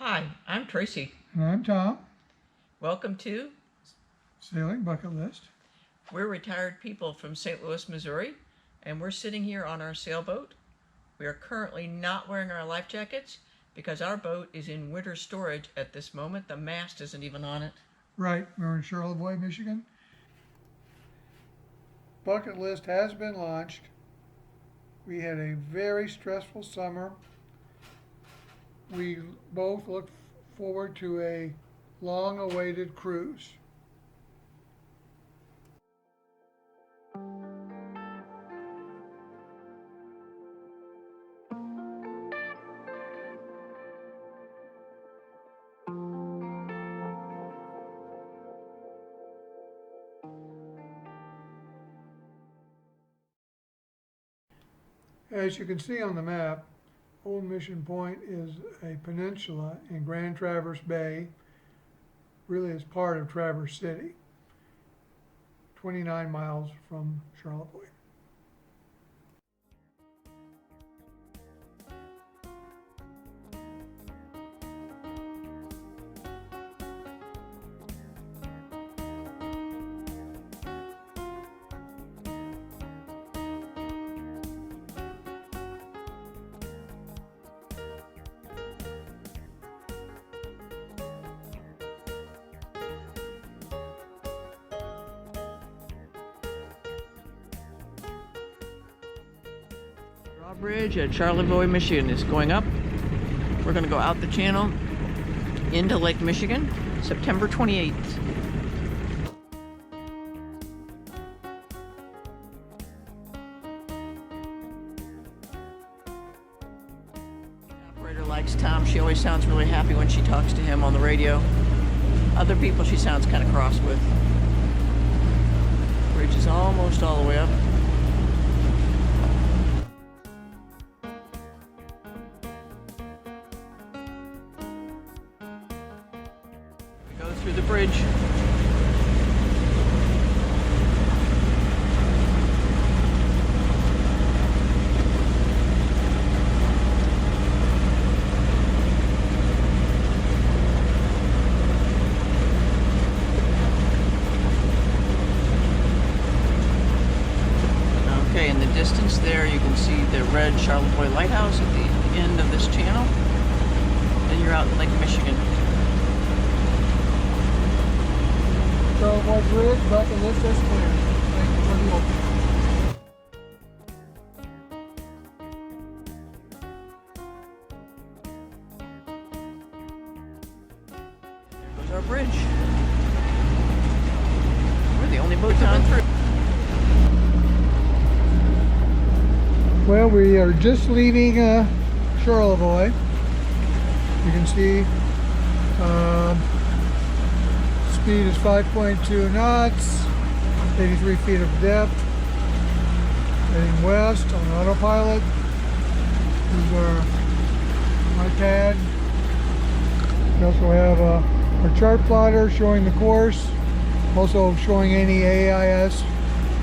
Hi, I'm Tracy. And I'm Tom. Welcome to Sailing Bucket List. We're retired people from St. Louis, Missouri, and we're sitting here on our sailboat. We are currently not wearing our life jackets because our boat is in winter storage at this moment. The mast isn't even on it. Right, we're in Charlevoix, Michigan. Bucket List has been launched. We had a very stressful summer. We both look forward to a long-awaited cruise. As you can see on the map, Old Mission Point is a peninsula in Grand Traverse Bay, really is part of Traverse City, 29 miles from Charlevoix. Drawbridge at Charlevoix, Michigan is going up. We're going to go out the channel into Lake Michigan, September 28th. The operator likes Tom. She always sounds really happy when she talks to him on the radio. Other people she sounds kind of cross with. Bridge is almost all the way up. Through the bridge. Okay, in the distance there you can see the red Charlevoix Lighthouse at the end of this channel. Then you're out in Lake Michigan. Charlevoix Bridge, bucket list is clear. Thank you for the opening. There goes our bridge. We're the only boat down through. Well, we are just leaving Charlevoix. You can see speed is 5.2 knots, 83 feet of depth, heading west on autopilot. Here's our iPad. We also have our chart plotter showing the course, also showing any AIS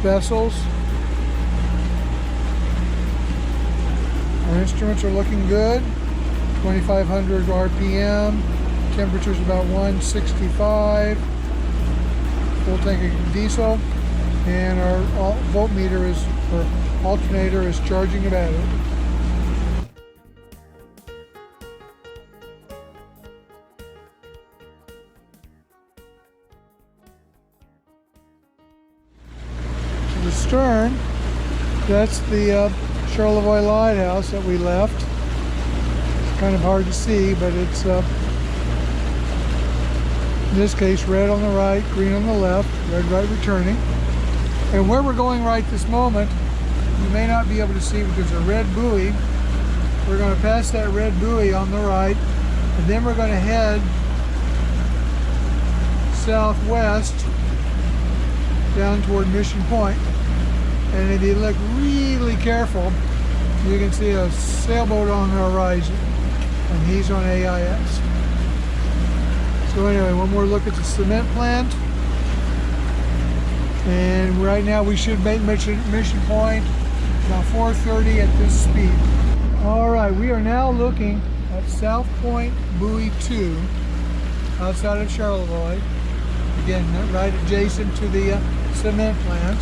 vessels. Our instruments are looking good, 2,500 RPM. Temperature's about 165, full tank of diesel, and our voltmeter is, or alternator is charging the battery. To the stern, that's the Charlevoix Lighthouse that we left. It's kind of hard to see, but it's in this case, red on the right, green on the left, red right returning. And where we're going right this moment, you may not be able to see, but there's a red buoy. We're going to pass that red buoy on the right, and then we're going to head southwest down toward Mission Point. And if you look really careful, you can see a sailboat on the horizon, and he's on AIS. So anyway, one more look at the cement plant. And right now we should make Mission Point about 4:30 at this speed. All right, we are now looking at South Point Buoy 2 outside of Charlevoix. Again, right adjacent to the cement plant.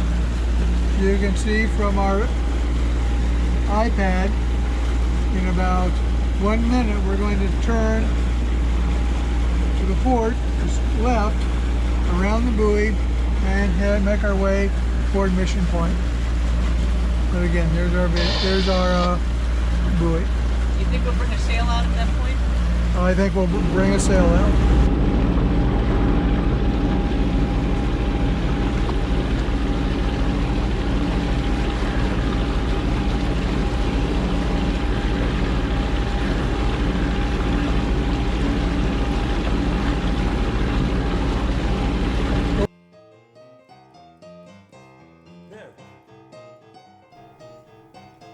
You can see from our iPad, in about 1 minute we're going to turn to the port, just left, around the buoy, and make our way toward Mission Point. But again, there's our buoy. You think we'll bring a sail out at that point? I think we'll bring a sail out.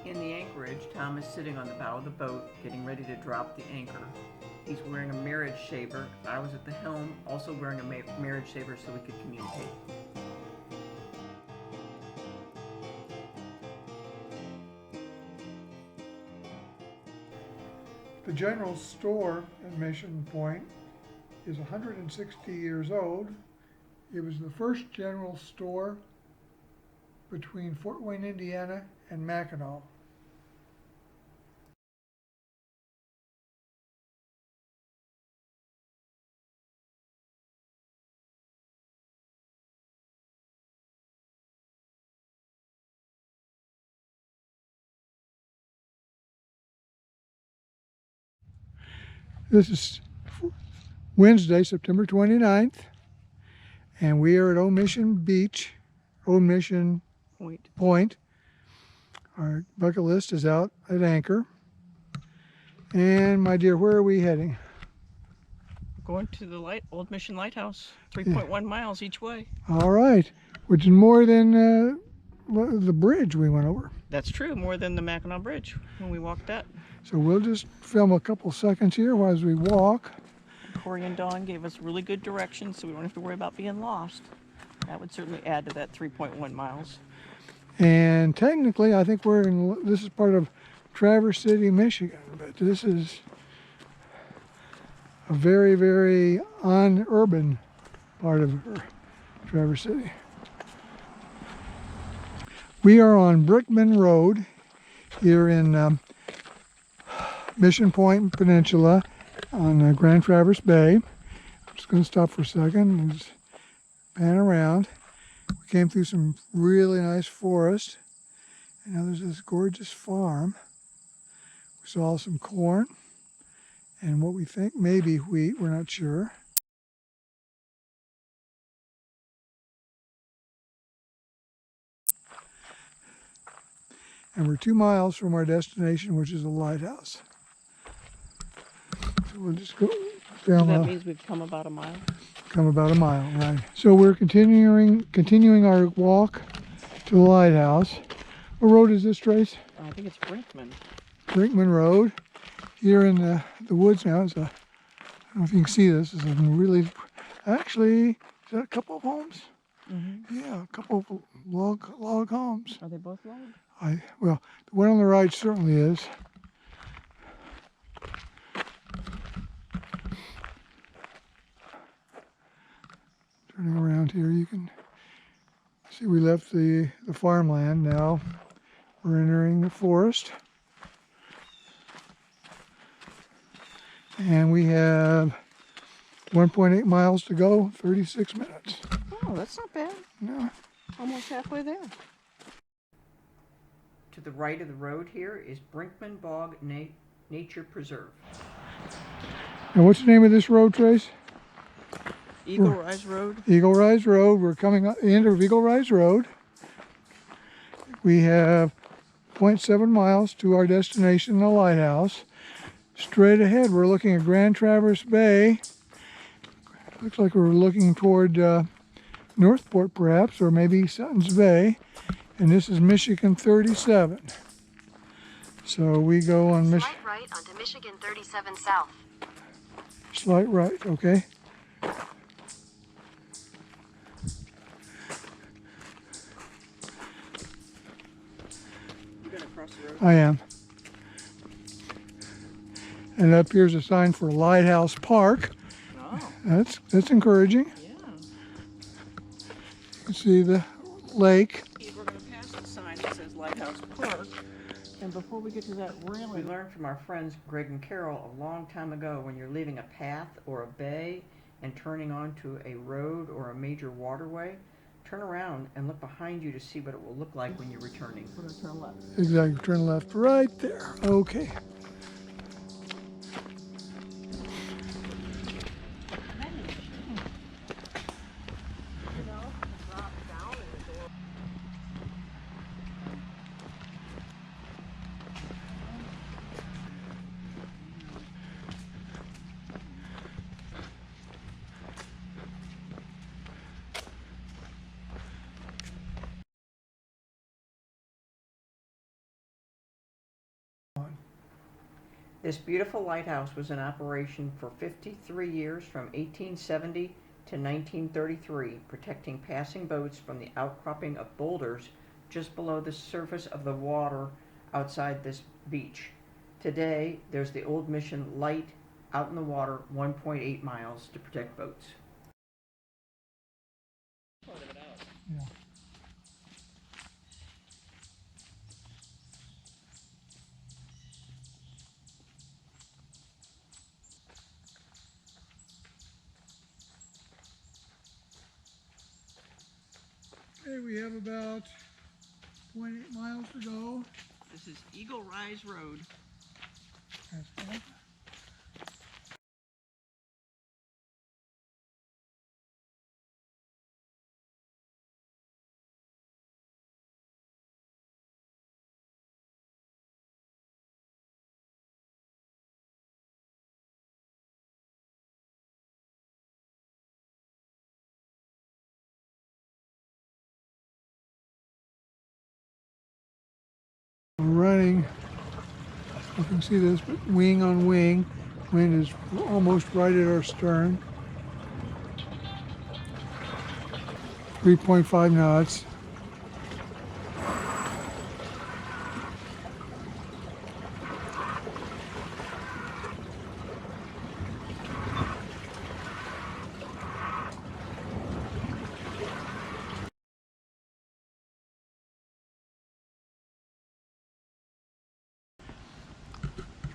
In the anchorage, Tom is sitting on the bow of the boat, getting ready to drop the anchor. He's wearing a marriage shaver. I was at the helm, also wearing a marriage shaver so we could communicate. The general store at Mission Point is 160 years old. It was the first general store between Fort Wayne, Indiana and Mackinac. This is Wednesday, September 29th, and we are at Old Mission Beach, Old Mission Point. Our bucket list is out at anchor. And my dear, where are we heading? Going to the Old Mission Lighthouse, 3.1 miles each way. All right, which is more than the bridge we went over. That's true, more than the Mackinac Bridge when we walked that. So we'll just film a couple seconds here as we walk. Corey and Dawn gave us really good directions, so we don't have to worry about being lost. That would certainly add to that 3.1 miles. And technically, I think this is part of Traverse City, Michigan, but this is a very, very unurban part of Traverse City. We are on Brickman Road here in Mission Point Peninsula on Grand Traverse Bay. I'm just going to stop for a second and just pan around. We came through some really nice forest, and now there's this gorgeous farm. We saw some corn and what we think may be wheat, we're not sure. And we're 2 miles from our destination, which is a lighthouse. So we'll just go down. So that means we've come about a mile? Come about a mile, right. So we're continuing our walk to the lighthouse. What road is this, Trace? I think it's Brinkman. Brinkman Road. Here in the woods now. I don't know if you can see this. It's a really, actually, is that a couple of homes? Mm-hmm. Yeah, a couple of log homes. Are they both log? Well, the one on the right certainly is. Turning around here, you can see we left the farmland. Now we're entering the forest. And we have 1.8 miles to go, 36 minutes. Oh, that's not bad. No. Almost halfway there. To the right of the road here is Brinkman Bog Nature Preserve. Now, what's the name of this road, Trace? Eagle Rise Road. Eagle Rise Road. We're coming up the end of Eagle Rise Road. We have 0.7 miles to our destination, the lighthouse. Straight ahead, we're looking at Grand Traverse Bay. Looks like we're looking toward Northport, perhaps, or maybe Sutton's Bay. And this is Michigan 37. So we go on Slight right onto Michigan 37 South. Slight right, okay. You're gonna cross the road? I am. And up here's a sign for Lighthouse Park. Oh, That's encouraging. yeah. You can see the lake. We're going to pass the sign that says Lighthouse Park. And before we get to that railing, we learned from our friends Greg and Carol a long time ago, when you're leaving a path or a bay and turning onto a road or a major waterway, turn around and look behind you to see what it will look like when you're returning. We're going to turn left. Exactly, turn left right there. Okay. This beautiful lighthouse was in operation for 53 years, from 1870 to 1933, protecting passing boats from the outcropping of boulders just below the surface of the water outside this beach. Today, there's the old Mission light out in the water 1.8 miles to protect boats. Yeah. Okay, we have about 0.8 miles to go. This is Eagle Rise Road. That's fine. We're running, you can see this, but wing on wing. Wind is almost right at our stern. 3.5 knots.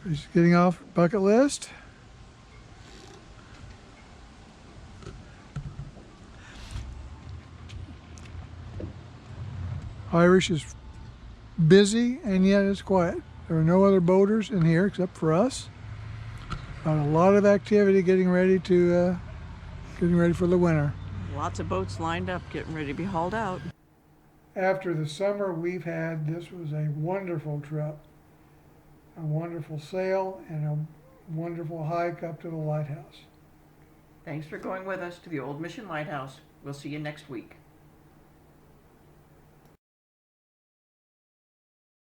Just getting off bucket list. Irish is busy and yet it's quiet. There are no other boaters in here except for us. A lot of activity getting ready for the winter. Lots of boats lined up, getting ready to be hauled out. After the summer we've had, this was a wonderful trip. A wonderful sail and a wonderful hike up to the lighthouse. Thanks for going with us to the Old Mission Lighthouse. We'll see you next week.